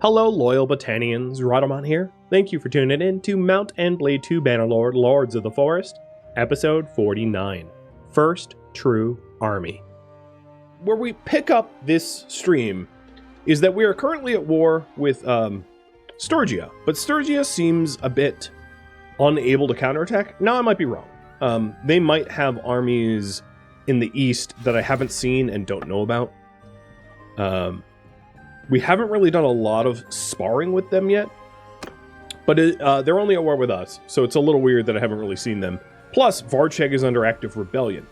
Hello, loyal Battanians, Rhadamant here. Thank you for tuning in to Mount and Blade 2 Bannerlord, Lords of the Forest, Episode 49, First True Army. Where we pick up this stream is that we are currently at war with Sturgia, but Sturgia seems a bit unable to counterattack. Now, I might be wrong. They might have armies in the east that I haven't seen and don't know about. We haven't really done a lot of sparring with them yet, but they're only at war with us, so it's a little weird that I haven't really seen them. Plus, Varcheg is under active rebellion.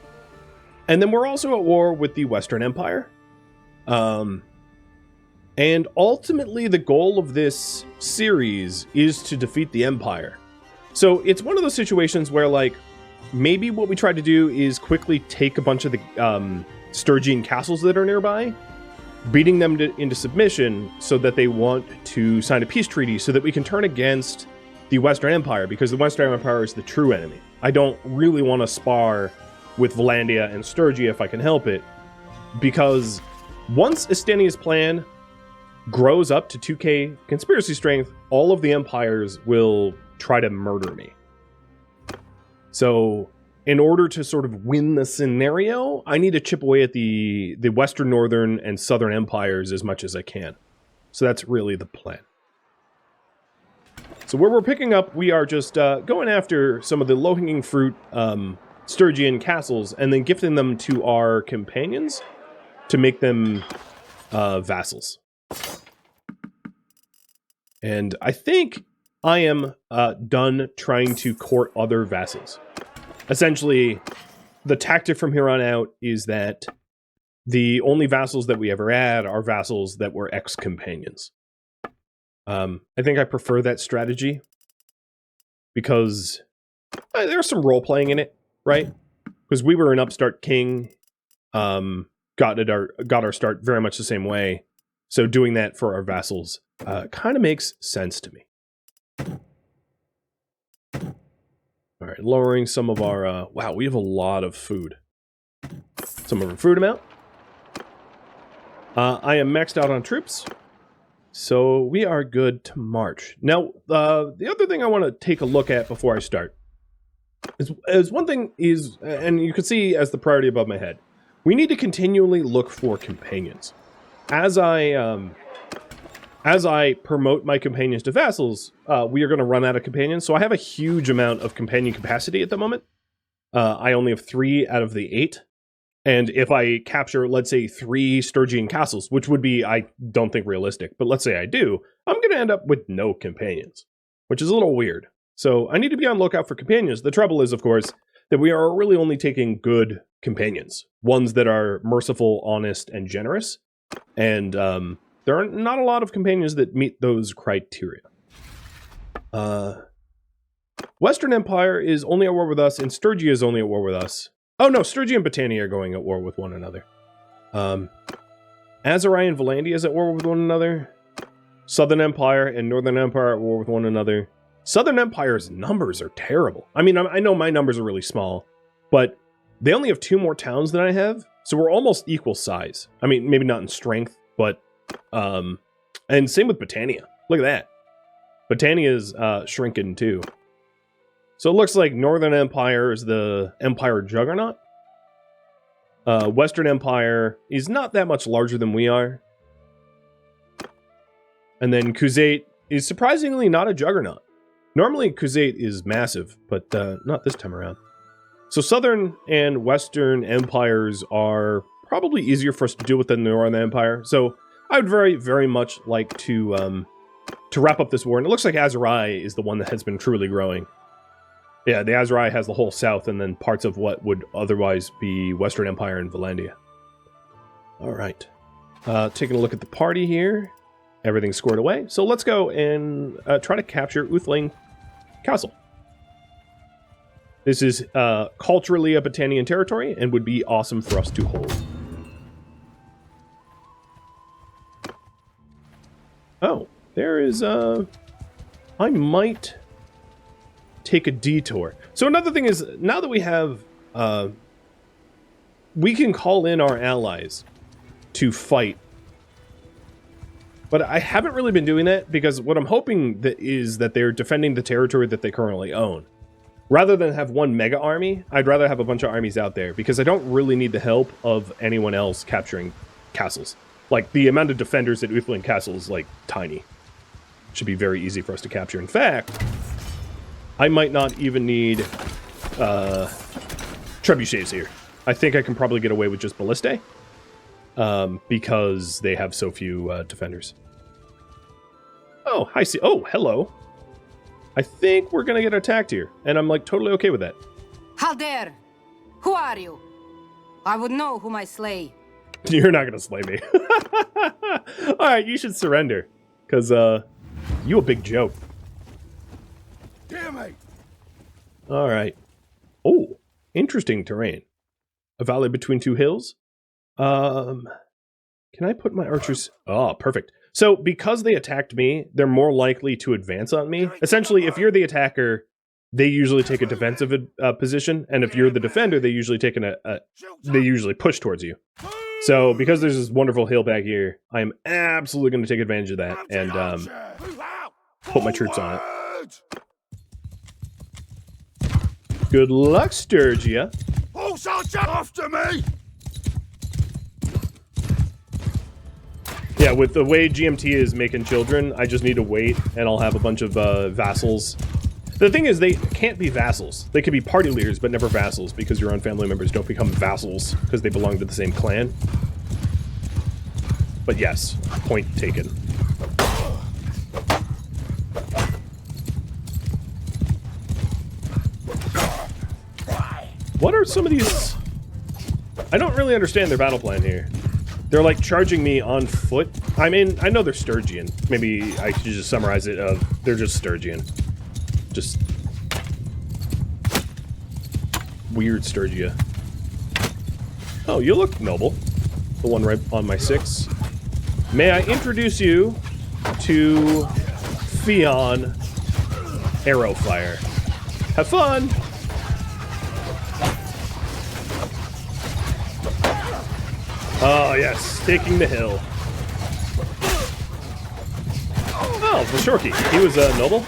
And then we're also at war with the Western Empire. And ultimately, the goal of this series is to defeat the Empire. So it's one of those situations where, like, maybe what we try to do is quickly take a bunch of the Sturgian castles that are nearby, beating them into submission so that they want to sign a peace treaty so that we can turn against the Western Empire, because the Western Empire is the true enemy. I don't really want to spar with Valandia and Sturgia if I can help it, because once Estania's plan grows up to 2k conspiracy strength, all of the empires will try to murder me. So in order to sort of win the scenario, I need to chip away at the Western, Northern, and Southern empires as much as I can. So that's really the plan. So where we're picking up, we are just going after some of the low-hanging fruit Sturgian castles and then gifting them to our companions to make them vassals. And I think I am done trying to court other vassals. Essentially, the tactic from here on out is that the only vassals that we ever add are vassals that were ex-companions. I think I prefer that strategy because there's some role-playing in it, right? Because we were an upstart king, got our start very much the same way. So doing that for our vassals kind of makes sense to me. All right, lowering some of our... wow, we have a lot of food. Some of our food amount. I am maxed out on troops, so we are good to march. Now, the other thing I want to take a look at before I start is one thing is, and you can see as the priority above my head, we need to continually look for companions. As I promote my companions to vassals, we are going to run out of companions. So I have a huge amount of companion capacity at the moment. I only have 3 out of the 8. And if I capture, let's say, 3 Sturgian castles, which would be, I don't think, realistic, but let's say I do, I'm going to end up with no companions, which is a little weird. So I need to be on lookout for companions. The trouble is, of course, that we are really only taking good companions. Ones that are merciful, honest, and generous. And, there are not a lot of companions that meet those criteria. Western Empire is only at war with us, and Sturgia is only at war with us. Oh no, Sturgia and Battania are going at war with one another. Azerai and Valandia is at war with one another. Southern Empire and Northern Empire are at war with one another. Southern Empire's numbers are terrible. I mean, I know my numbers are really small, but they only have 2 more towns than I have, so we're almost equal size. I mean, maybe not in strength, but... and same with Battania. Look at that. Battania is shrinking too. So it looks like Northern Empire is the Empire Juggernaut. Western Empire is not that much larger than we are. And then Khuzait is surprisingly not a Juggernaut. Normally Khuzait is massive, but not this time around. So Southern and Western Empires are probably easier for us to deal with than the Northern Empire. So I would very, very much like to wrap up this war. And it looks like Azerai is the one that has been truly growing. Yeah, the Azerai has the whole south and then parts of what would otherwise be Western Empire and Valandia. All right. Taking a look at the party here. Everything's scored away. So let's go and try to capture Uthling Castle. This is culturally a Battanian territory and would be awesome for us to hold. Oh, there is I might take a detour. So another thing is, now that we have we can call in our allies to fight But I haven't really been doing that because what I'm hoping is that they're defending the territory that they currently own. Rather than have one mega army, I'd rather have a bunch of armies out there because I don't really need the help of anyone else capturing castles. Like, the amount of defenders at Uthland Castle is, like, tiny. Should be very easy for us to capture. In fact, I might not even need trebuchets here. I think I can probably get away with just ballistae because they have so few defenders. Oh, I see. Oh, hello. I think we're gonna get attacked here, and I'm like totally okay with that. How dare! Who are you? I would know whom I slay. You're not gonna slay me. Alright, you should surrender. Cause you a big joke. Damn it! Alright. Oh, interesting terrain. A valley between two hills? Can I put my archers... Oh, perfect. So, because they attacked me, they're more likely to advance on me. Essentially, if you're the attacker, they usually take a defensive position, and if you're the defender, they usually take they usually push towards you. So, because there's this wonderful hill back here, I am absolutely going to take advantage of that and put my troops on it. Good luck, Sturgia. Who's after me? Yeah, with the way GMT is making children, I just need to wait, and I'll have a bunch of vassals. The thing is, they can't be vassals. They could be party leaders, but never vassals, because your own family members don't become vassals, because they belong to the same clan. But yes, point taken. What are some of these... I don't really understand their battle plan here. They're like charging me on foot. I mean, I know they're Sturgian. Maybe I should just summarize it of they're just Sturgian. Just weird Sturgia. Oh, you look noble. The one right on my 6. May I introduce you to Theon Arrowfire. Have fun! Oh, yes, taking the hill. Oh, Vashorki. He was noble.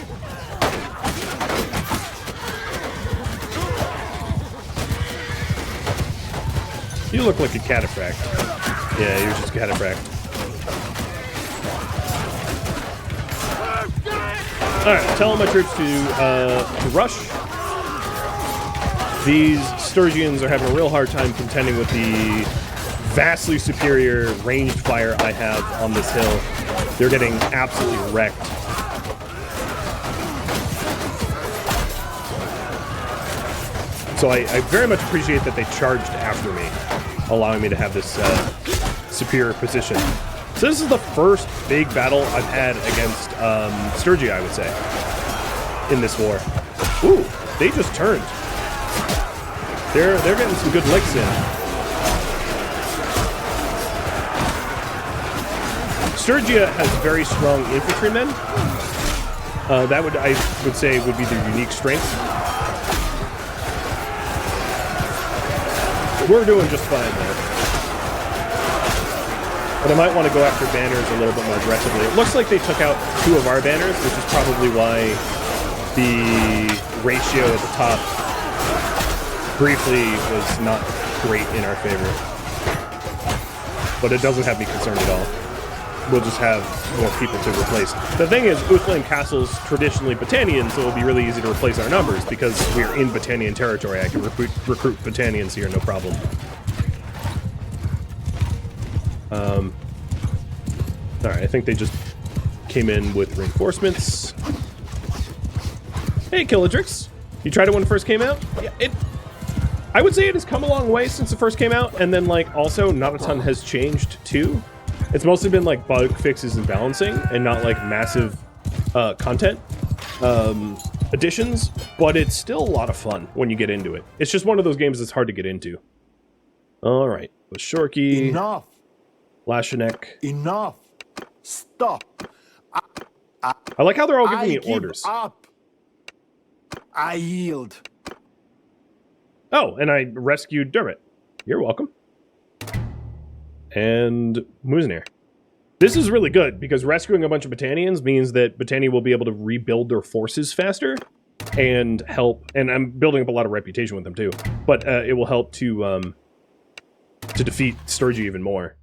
You look like a cataphract. Yeah, you're just a cataphract. Alright, telling my troops to rush. These Sturgians are having a real hard time contending with the vastly superior ranged fire I have on this hill. They're getting absolutely wrecked. So I very much appreciate that they charged after me, allowing me to have this superior position. So this is the first big battle I've had against Sturgia, I would say, in this war. Ooh, they just turned. They're getting some good licks in. Sturgia has very strong infantrymen. That I would say would be their unique strength. We're doing just fine there. But I might want to go after banners a little bit more aggressively. It looks like they took out 2 of our banners, which is probably why the ratio at the top briefly was not great in our favor. But it doesn't have me concerned at all. We'll just have more people to replace. The thing is, Uthland Castle's traditionally Battanian, so it'll be really easy to replace our numbers because we're in Battanian territory. I can recruit Battanians here, no problem. Alright, I think they just came in with reinforcements. Hey, Killadrix. You tried it when it first came out? Yeah, I would say it has come a long way since it first came out, and then, like, also not a ton has changed, too. It's mostly been like bug fixes and balancing and not like massive content additions, but it's still a lot of fun when you get into it. It's just one of those games that's hard to get into. All right, Shorky. Enough. Lashanek. Enough. Stop. I like how they're all giving me orders. Up. I yield. Oh, and I rescued Dermot. You're welcome. And Muznir. This is really good, because rescuing a bunch of Battanians means that Battania will be able to rebuild their forces faster and help, and I'm building up a lot of reputation with them too, but it will help to defeat Sturgy even more.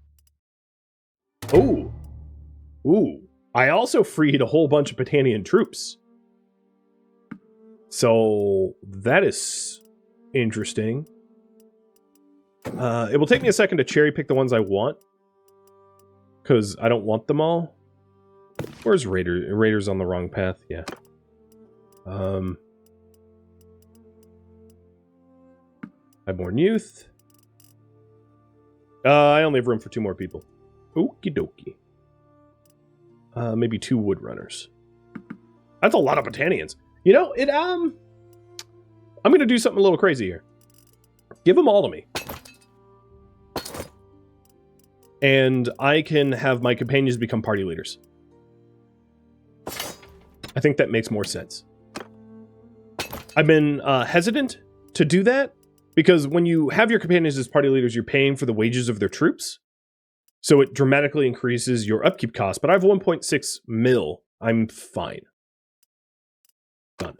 Oh! Ooh. I also freed a whole bunch of Battanian troops. So, that is interesting. It will take me a second to cherry pick the ones I want, because I don't want them all. Where's Raider? Raider's on the wrong path, yeah. Highborn Youth. I only have room for 2 more people. Okie dokie. Maybe 2 Woodrunners. That's a lot of Battanians. You know, I'm gonna do something a little crazy here. Give them all to me. And I can have my companions become party leaders. I think that makes more sense. I've been hesitant to do that, because when you have your companions as party leaders, you're paying for the wages of their troops. So it dramatically increases your upkeep cost, but I have 1.6 mil. I'm fine. Done.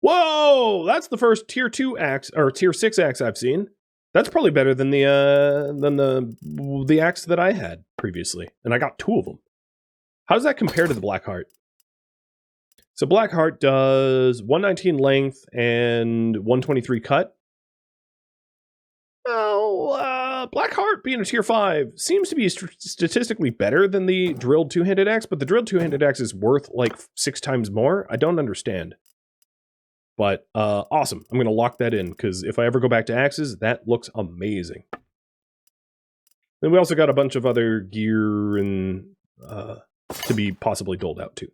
Whoa! That's the first tier 2 axe, or tier 6 axe I've seen. That's probably better than the axe that I had previously. And I got 2 of them. How does that compare to the Blackheart? So Blackheart does 119 length and 123 cut. Well, Blackheart being a tier 5 seems to be statistically better than the drilled 2-handed axe, but the drilled 2-handed axe is worth like 6 times more. I don't understand. But awesome. I'm going to lock that in, because if I ever go back to axes, that looks amazing. Then we also got a bunch of other gear and to be possibly doled out too.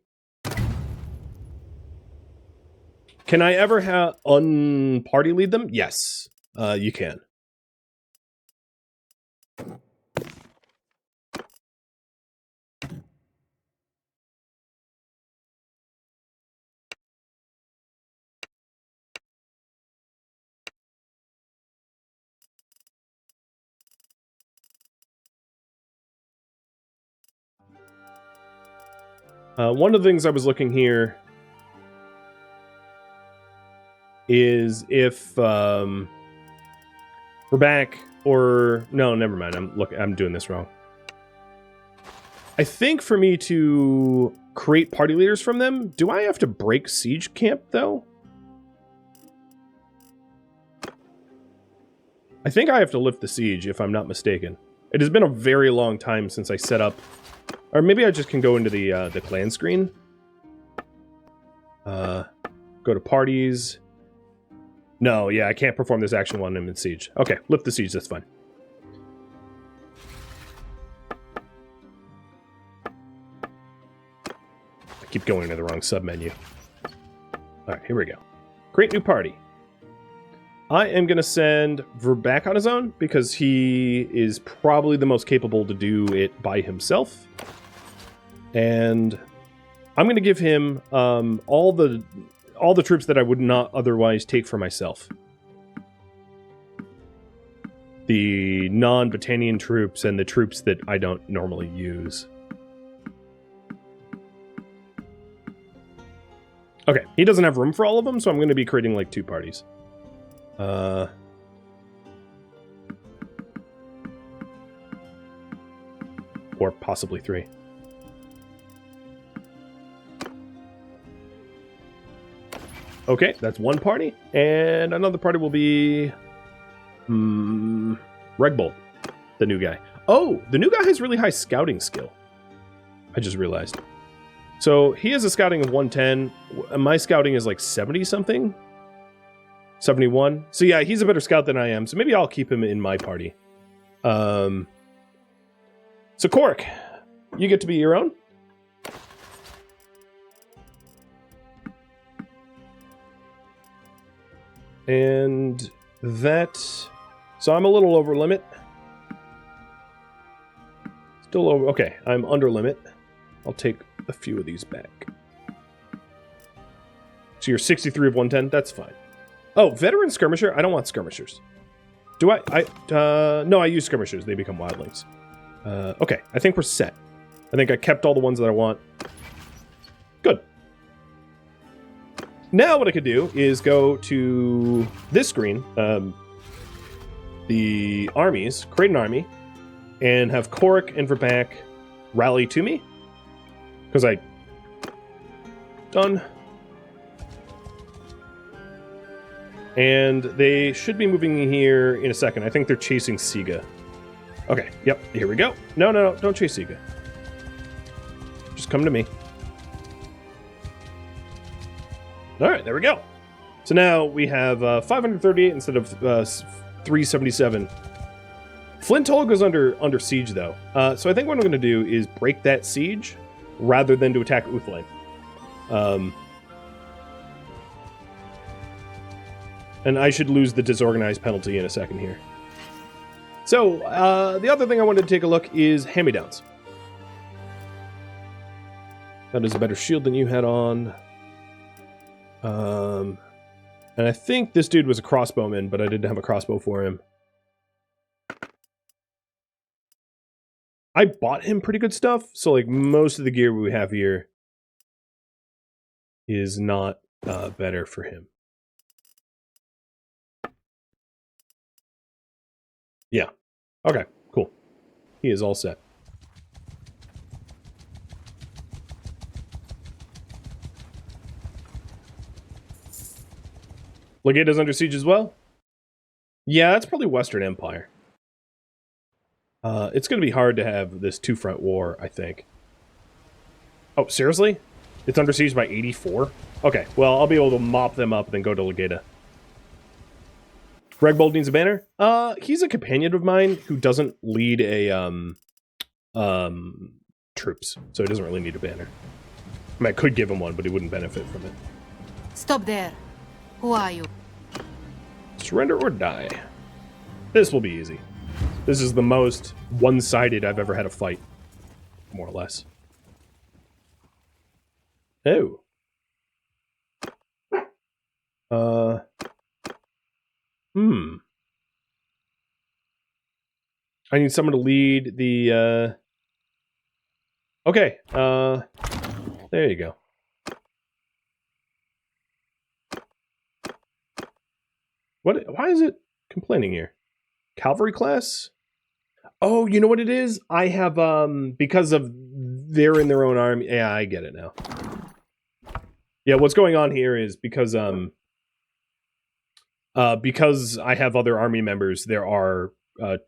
Can I ever unparty lead them? Yes, you can. One of the things I was looking here is if we're back, or no, never mind. I'm doing this wrong. I think for me to create party leaders from them, do I have to break siege camp though? I think I have to lift the siege, if I'm not mistaken. It has been a very long time since I set up. Or maybe I just can go into the clan screen. Go to parties. No, yeah, I can't perform this action while I'm in siege. Okay, lift the siege, that's fine. I keep going to the wrong sub-menu. Alright, here we go. Create new party. I am going to send Verback on his own, because he is probably the most capable to do it by himself. And I'm going to give him all the troops that I would not otherwise take for myself. The non-Battanian troops and the troops that I don't normally use. Okay, he doesn't have room for all of them, so I'm going to be creating like 2 parties. Or possibly 3. Okay, that's 1 party, and another party will be Regbolt, the new guy. Oh, the new guy has really high scouting skill. I just realized. So he has a scouting of 110. My scouting is like 70-something. 71. So yeah, he's a better scout than I am, so maybe I'll keep him in my party. So Cork, you get to be your own. And that... So I'm a little over limit. Still over... Okay, I'm under limit. I'll take a few of these back. So you're 63 of 110? That's fine. Oh, veteran skirmisher? I don't want skirmishers. Do I? No, I use skirmishers. They become wildlings. Okay, I think we're set. I think I kept all the ones that I want. Good. Now what I could do is go to this screen, the armies, create an army, and have Korik and Verback rally to me. Because I... Done. And they should be moving here in a second. I think they're chasing Siga. Okay, yep, here we go. No, don't chase Siga. Just come to me. Alright, there we go. So now we have 538 instead of 377. Flinthold goes under siege, though. So I think what I'm going to do is break that siege rather than to attack Uthling. And I should lose the disorganized penalty in a second here. So, the other thing I wanted to take a look is hand-me-downs. That is a better shield than you had on. And I think this dude was a crossbowman, but I didn't have a crossbow for him. I bought him pretty good stuff, so like most of the gear we have here is not better for him. Yeah. Okay, cool. He is all set. Legate's under siege as well? Yeah, that's probably Western Empire. It's going to be hard to have this two-front war, I think. Oh, seriously? It's under siege by 84? Okay, well, I'll be able to mop them up and then go to Legata. Regbold needs a banner? He's a companion of mine who doesn't lead a, troops, so he doesn't really need a banner. I mean, I could give him one, but he wouldn't benefit from it. Stop there. Who are you? Surrender or die. This will be easy. This is the most one-sided I've ever had a fight. More or less. Oh. I need someone to lead the, Okay, there you go. Why is it complaining here? Cavalry class? Oh, you know what it is? I have, because of they're in their own army. Yeah, I get it now. Yeah, what's going on here is because I have other army members, there are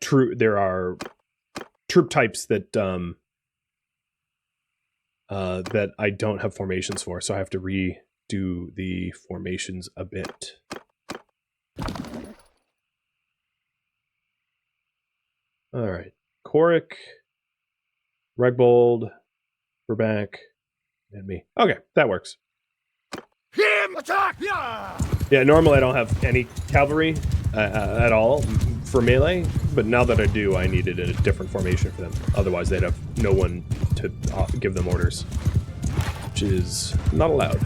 troop types that that I don't have formations for, so I have to redo the formations a bit. All right, Korik, Regbold, Verback, and me. Okay, that works. Him attack! Yeah, normally I don't have any cavalry at all for melee, but now that I do, I needed a different formation for them. Otherwise, they'd have no one to give them orders, which is not allowed.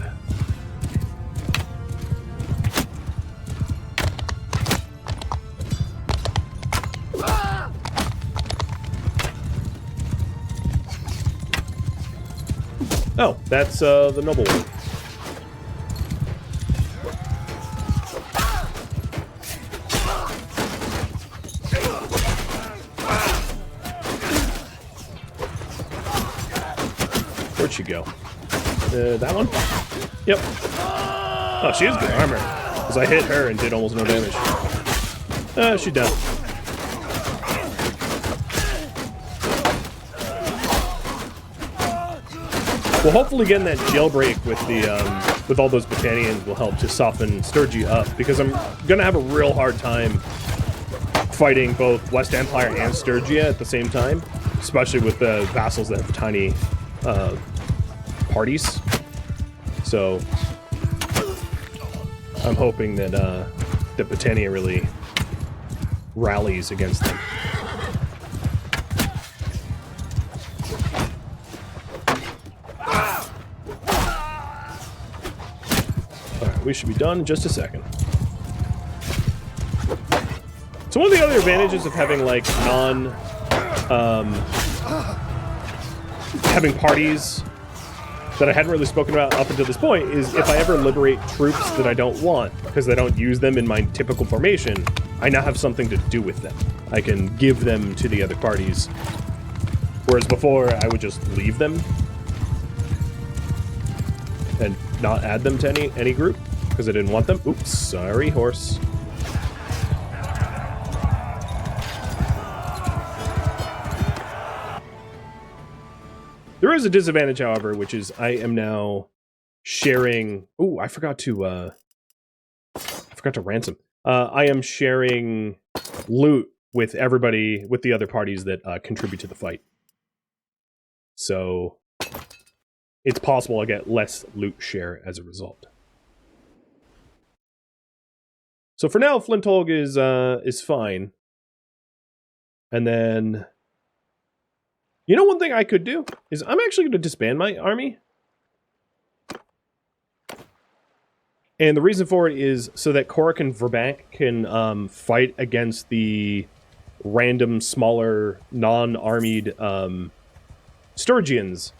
Oh, that's the noble one. Where'd she go? That one? Yep. Oh, she has good armor. Because I hit her and did almost no damage. She's down. Well, hopefully getting that jailbreak with the with all those Battanians will help to soften Sturgy up, because I'm gonna have a real hard time fighting both West Empire and Sturgia at the same time, especially with the vassals that have tiny parties. So I'm hoping that that Battania really rallies against them. Alright, we should be done in just a second. So one of the other advantages of having like having parties that I hadn't really spoken about up until this point is if I ever liberate troops that I don't want because I don't use them in my typical formation, I now have something to do with them. I can give them to the other parties, whereas before I would just leave them and not add them to any group because I didn't want them. Oops, sorry, horse. There is a disadvantage, however, which is I am now sharing. Oh, I forgot to ransom. I am sharing loot with everybody, with the other parties that contribute to the fight. So it's possible I get less loot share as a result. So for now, Flintholg is fine. And then, you know, one thing I could do is I'm actually going to disband my army. And the reason for it is so that Korik and Verbank can fight against the random, smaller, non-armied Sturgians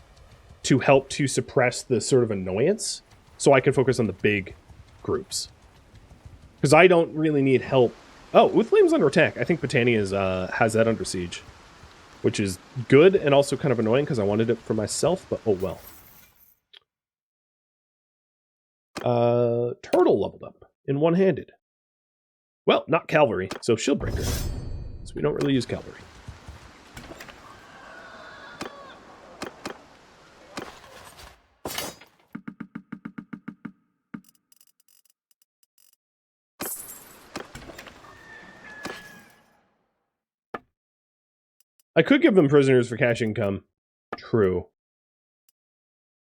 to help to suppress the sort of annoyance, so I can focus on the big groups. Because I don't really need help. Oh, Uthlam's under attack. I think Battania has that under siege, which is good and also kind of annoying because I wanted it for myself, but oh well. Turtle leveled up in one-handed. Well, not cavalry, so Shieldbreaker. So we don't really use cavalry. I could give them prisoners for cash income. True.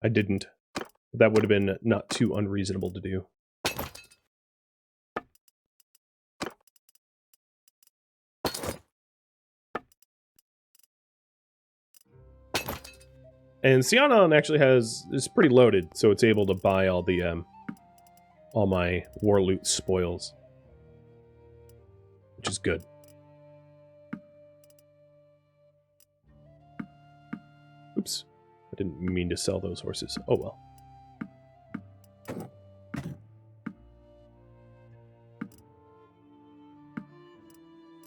I didn't. That would have been not too unreasonable to do. And Sionon actually is pretty loaded, so it's able to buy all the all my war loot spoils, which is good. Oops, I didn't mean to sell those horses. Oh well.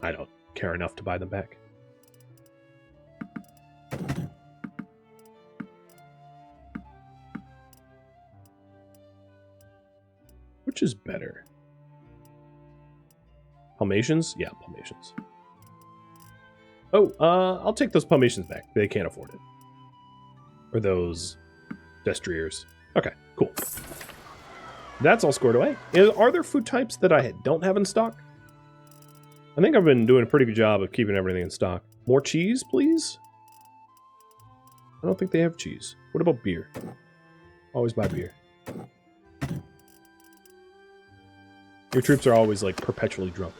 I don't care enough to buy them back. Which is better? Palmatians? Yeah, Palmatians. Oh, I'll take those Palmatians back. They can't afford it. Or those Destriers. Okay, cool. That's all scored away. Are there food types that I don't have in stock? I think I've been doing a pretty good job of keeping everything in stock. More cheese, please? I don't think they have cheese. What about beer? Always buy beer. Your troops are always, like, perpetually drunk.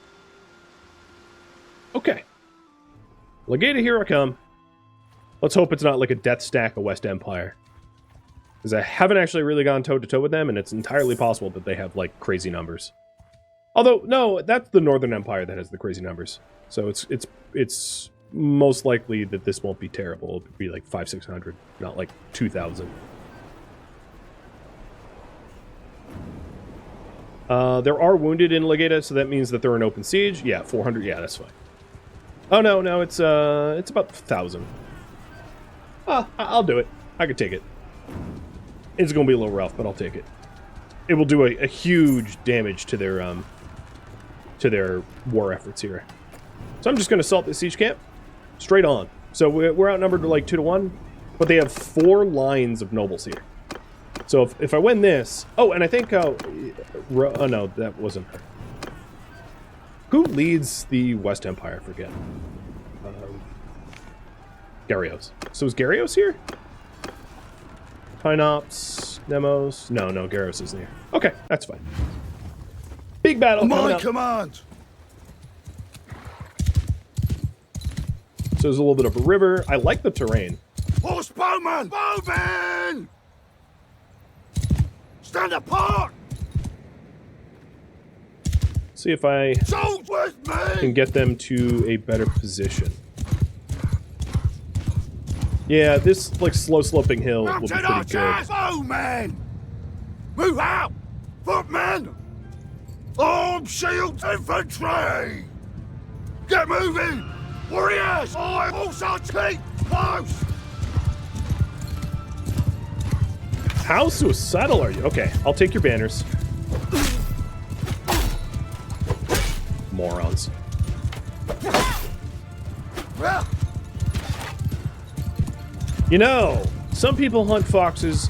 Okay. Legata, here I come. Let's hope it's not like a death stack of West Empire. Because I haven't actually really gone toe-to-toe with them, and it's entirely possible that they have, like, crazy numbers. Although, no, that's the Northern Empire that has the crazy numbers. So it's most likely that this won't be terrible. It'll be like 500-600, not like 2,000. There are wounded in Legata, so that means that they're in open siege. Yeah, 400. Yeah, that's fine. Oh no, it's about 1,000. I'll do it. I could take it. It's gonna be a little rough, but I'll take it. It will do a huge damage to their war efforts here. So I'm just gonna assault this siege camp straight on. So we're outnumbered to like 2-1, but they have 4 lines of nobles here. So if I win this... Oh, and I think... oh, no, that wasn't her. Who leads the West Empire? I forget. Gyarios. So is Gyarios here? Pynops, Nemos... No, Gyarios isn't here. Okay, that's fine. Big battle coming My up. command! So there's a little bit of a river. I like the terrain. Horse bowman! Bowman! Stand apart! See if I Sold with can me! get them to a better position. Yeah, this like slow sloping hill will be Mounted pretty good. archers! Bowmen! Move out! Footmen! Arm shield infantry! Get moving! Warriors! I also keep close! How suicidal are you? Okay, I'll take your banners. Morons. You know, some people hunt foxes,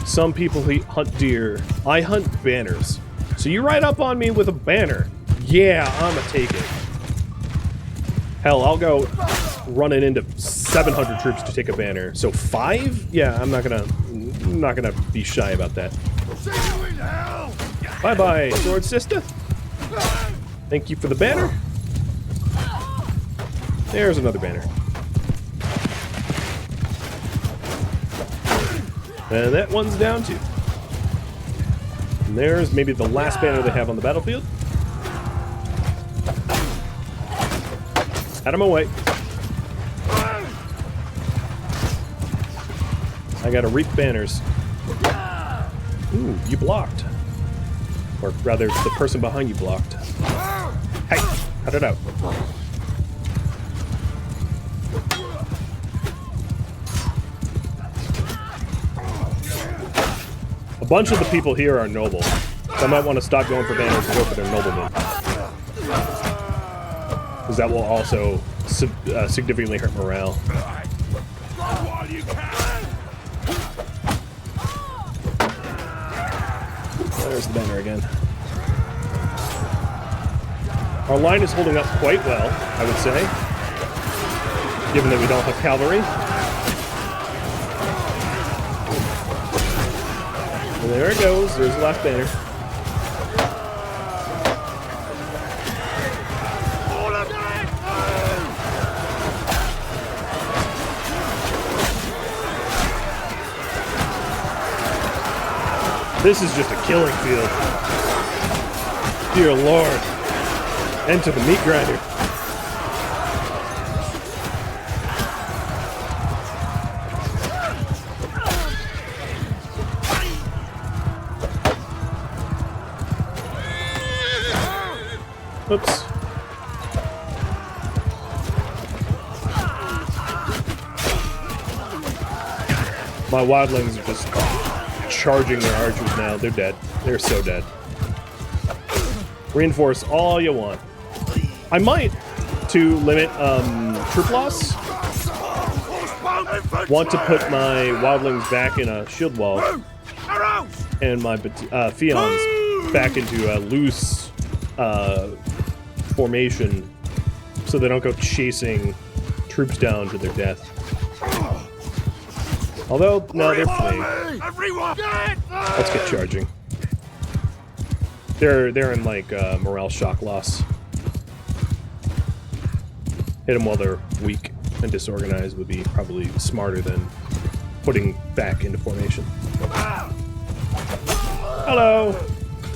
some people hunt deer. I hunt banners. So you ride up on me with a banner. Yeah, I'ma take it. Hell, I'll go running into 700 troops to take a banner. So 5? Yeah, I'm not gonna be shy about that. See you in hell! Bye-bye, sword sister. Thank you for the banner. There's another banner. And that one's down too. And there's maybe the last banner they have on the battlefield. Out of my way. I gotta reap banners. Ooh, you blocked. Or rather, the person behind you blocked. Hey, cut it out. A bunch of the people here are noble, so I might want to stop going for banners and go for their noblemen. Because that will also significantly hurt morale. There's the banner again. Our line is holding up quite well, I would say, given that we don't have cavalry. And there it goes. There's the last banner. This is just a killing field. Dear Lord. Enter the meat grinder. Oops. My wildlings are just charging their archers now. They're dead. They're so dead. Reinforce all you want. I might, to limit troop loss, want to put my wildlings back in a shield wall and my Fions back into a loose formation so they don't go chasing troops down to their death. Although, no, they're fleeing. Let's get charging. They're in like morale shock loss. Hit them while they're weak and disorganized would be probably smarter than putting back into formation. Hello!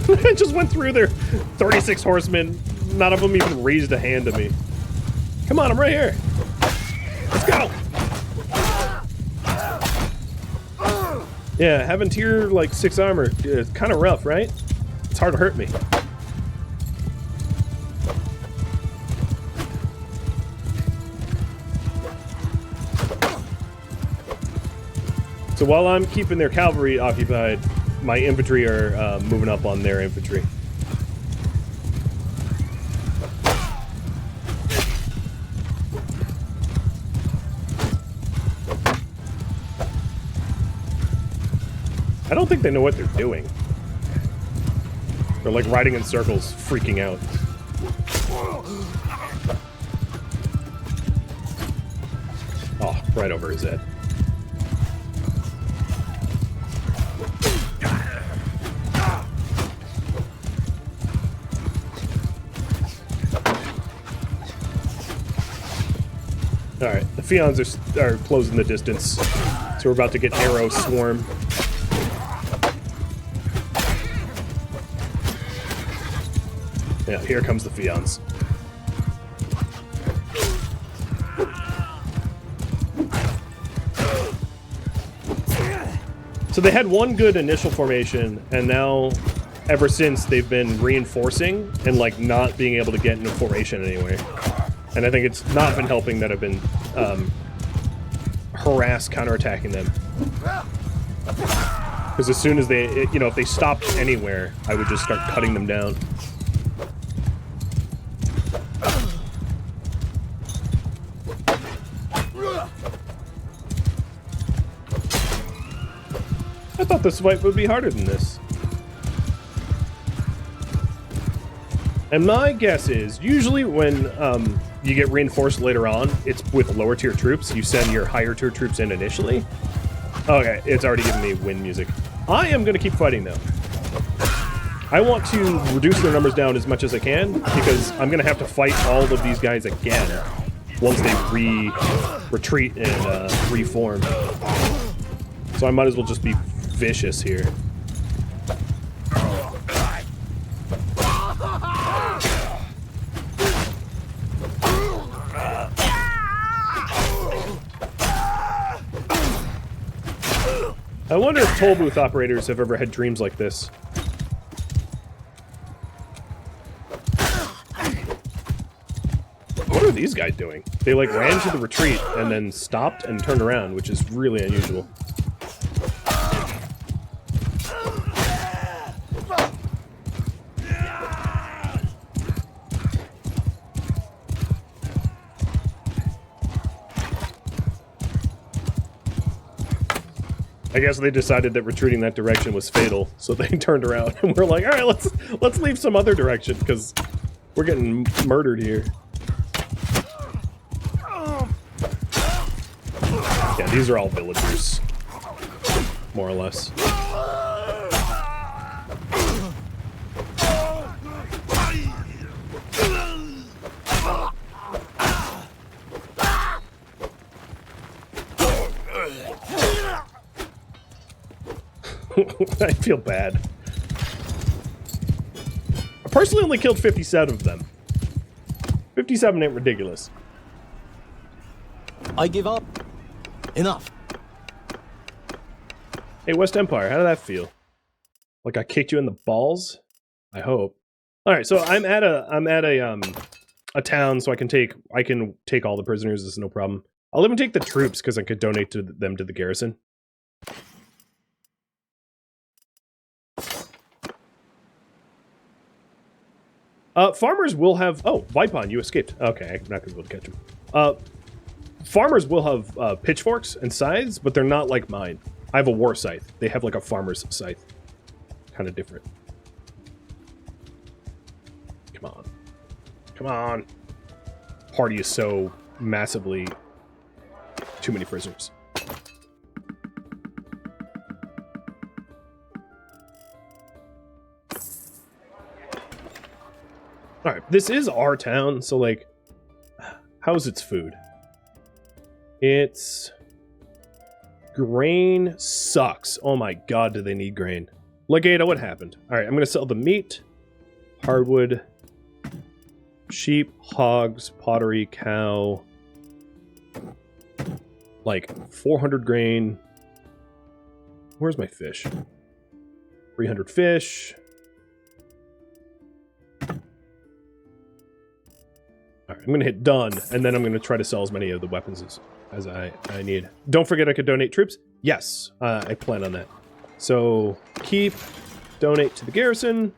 I just went through their 36 horsemen. None of them even raised a hand to me. Come on, I'm right here. Let's go! Yeah, having tier like 6 armor is kind of rough, right? It's hard to hurt me. So while I'm keeping their cavalry occupied, my infantry are moving up on their infantry. I don't think they know what they're doing. They're like riding in circles, freaking out. Oh, right over his head. Alright, the Fions are closing the distance, so we're about to get arrow swarm. Yeah, here comes the Fions. So they had one good initial formation, and now, ever since, they've been reinforcing and, like, not being able to get into formation anyway. And I think it's not been helping that I've been, counterattacking them. Because as soon as they, you know, if they stopped anywhere, I would just start cutting them down. I thought this fight would be harder than this. And my guess is, usually when you get reinforced later on, it's with lower tier troops. You send your higher tier troops in initially. Okay, it's already giving me wind music. I am going to keep fighting, though. I want to reduce their numbers down as much as I can, because I'm going to have to fight all of these guys again once they retreat and reform. So I might as well just be vicious here. I wonder if toll booth operators have ever had dreams like this. What are these guys doing? They like ran to the retreat and then stopped and turned around, which is really unusual. I guess they decided that retreating that direction was fatal, so they turned around and we're like, all right, let's leave some other direction because we're getting murdered here. Yeah, these are all villagers, more or less. I feel bad. I personally only killed 57 of them. 57 ain't ridiculous. I give up. Enough. Hey, West Empire, how did that feel? Like I kicked you in the balls? I hope. All right, so I'm at a town, so I can take all the prisoners. This is no problem. I'll even take the troops because I could donate them to the garrison. Farmers will have... Oh, Vipon, you escaped. Okay, I'm not going to be able to catch him. Farmers will have pitchforks and scythes, but they're not like mine. I have a war scythe. They have like a farmer's scythe. Kind of different. Come on. Come on. Party is so massively... Too many prisoners. Alright, this is our town, so like, how's its food? It's... Grain sucks. Oh my god, do they need grain. Legata, what happened? Alright, I'm gonna sell the meat, hardwood, sheep, hogs, pottery, cow, like 400 grain. Where's my fish? 300 fish. Alright, I'm going to hit done, and then I'm going to try to sell as many of the weapons as I need. Don't forget I could donate troops. Yes, I plan on that. So, keep, donate to the garrison.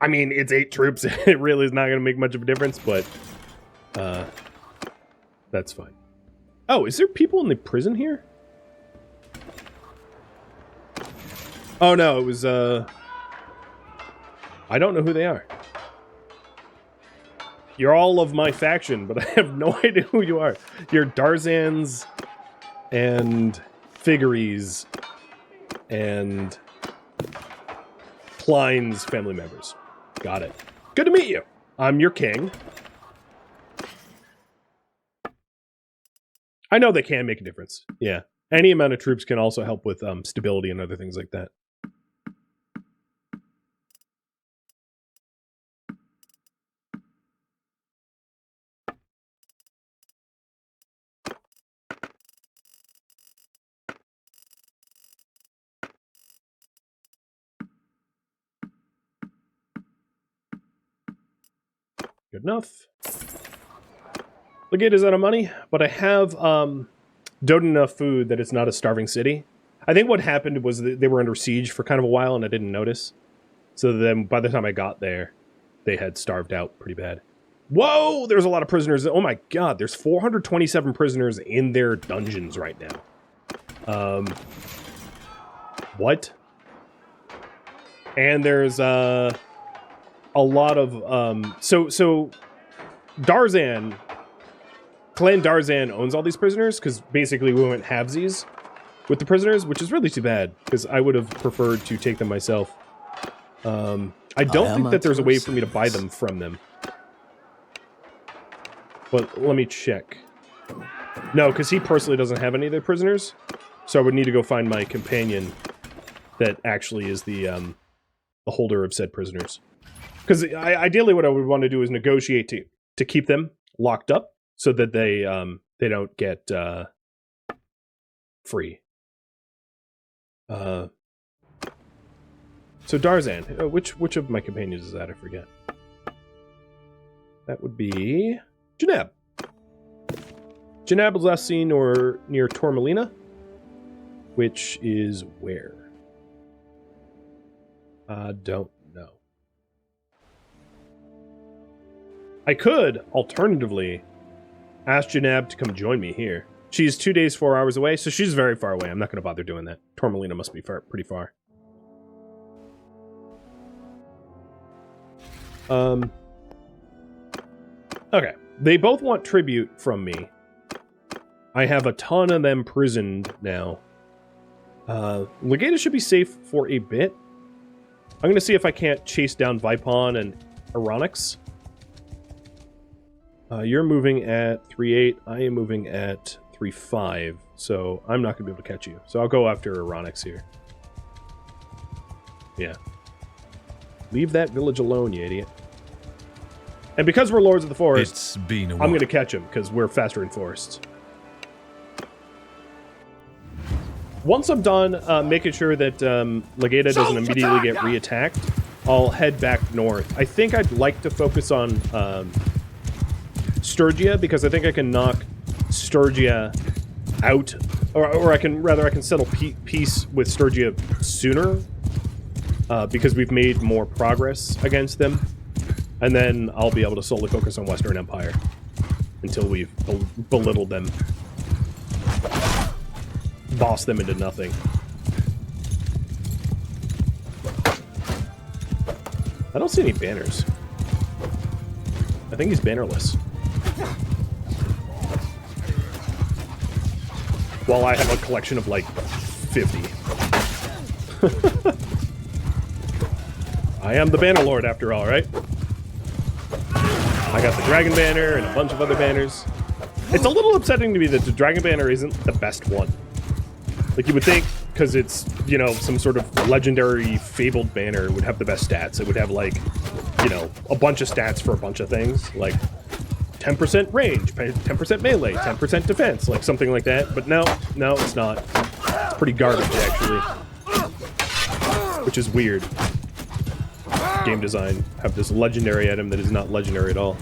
I mean, it's 8 troops. It really is not going to make much of a difference, but that's fine. Oh, is there people in the prison here? Oh, no, it was, I don't know who they are. You're all of my faction, but I have no idea who you are. You're Darzan's and Figuries and Klein's family members. Got it. Good to meet you. I'm your king. I know they can make a difference. Yeah. Any amount of troops can also help with stability and other things like that. Good enough. Legate is out of money, but I have doted enough food that it's not a starving city. I think what happened was that they were under siege for kind of a while and I didn't notice. So then by the time I got there, they had starved out pretty bad. Whoa, there's a lot of prisoners. Oh my god, there's 427 prisoners in their dungeons right now. What? And there's a lot of so Darzan, Clan Darzan owns all these prisoners because basically we went halvesies with the prisoners, which is really too bad because I would have preferred to take them myself. I don't think that there's a way for me to buy them from them. But let me check. No, because he personally doesn't have any of their prisoners, so I would need to go find my companion that actually is the holder of said prisoners. Because ideally what I would want to do is negotiate to keep them locked up so that they don't get free. So Darzan, which of my companions is that? I forget. That would be Janab. Janab was last seen near Tormelina, which is where? I don't know. I could, alternatively, ask Janab to come join me here. She's 2 days, 4 hours away, so she's very far away. I'm not going to bother doing that. Tormelina must be pretty far. Okay. They both want tribute from me. I have a ton of them prisoned now. Legata should be safe for a bit. I'm going to see if I can't chase down Vipon and Aronix. You're moving at 3.8. I am moving at 3.5. So I'm not going to be able to catch you. So I'll go after Aronix here. Yeah. Leave that village alone, you idiot. And because we're Lords of the Forest, I'm going to catch him because we're faster in forests. Once I'm done making sure that Legata doesn't immediately get re-attacked, I'll head back north. I think I'd like to focus on Sturgia because I think I can knock Sturgia out, or I can settle peace with Sturgia sooner because we've made more progress against them. And then I'll be able to solely focus on Western Empire until we've belittled them. Boss them into nothing. I don't see any banners. I think he's bannerless. While I have a collection of like 50. I am the Bannerlord after all, right? I got the Dragon Banner and a bunch of other banners. It's a little upsetting to me that the Dragon Banner isn't the best one. Like, you would think, because it's, you know, some sort of legendary, fabled banner would have the best stats. It would have, like, you know, a bunch of stats for a bunch of things. Like, 10% range, 10% melee, 10% defense, like something like that. But no, it's not. It's pretty garbage, actually. Which is weird. Game design have this legendary item that is not legendary at all.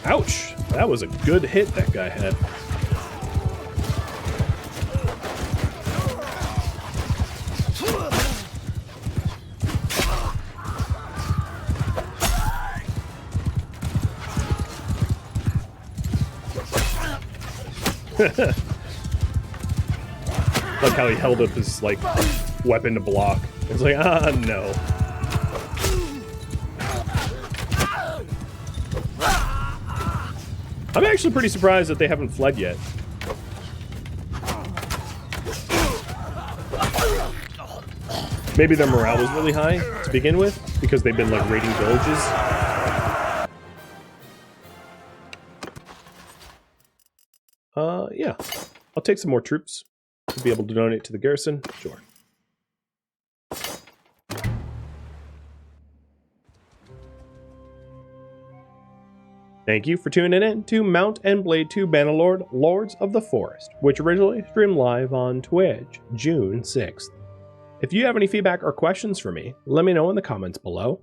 Ouch! That was a good hit that guy had. Like how he held up his, like, weapon to block. It's like, ah, no. I'm actually pretty surprised that they haven't fled yet. Maybe their morale was really high to begin with, because they've been, like, raiding villages. Yeah. I'll take some more troops to be able to donate to the garrison. Sure. Thank you for tuning in to Mount and Blade 2 Bannerlord, Lords of the Forest, which originally streamed live on Twitch, June 6th. If you have any feedback or questions for me, let me know in the comments below.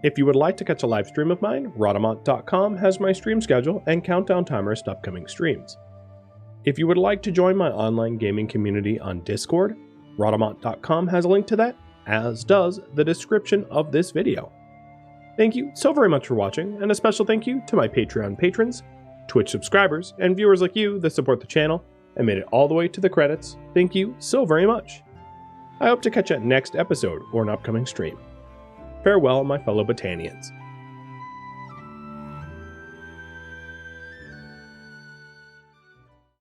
If you would like to catch a live stream of mine, Rhadamant.com has my stream schedule and countdown timers to upcoming streams. If you would like to join my online gaming community on Discord, Rhadamant.com has a link to that, as does the description of this video. Thank you so very much for watching, and a special thank you to my Patreon patrons, Twitch subscribers, and viewers like you that support the channel and made it all the way to the credits. Thank you so very much. I hope to catch you at next episode or an upcoming stream. Farewell, my fellow Battanians.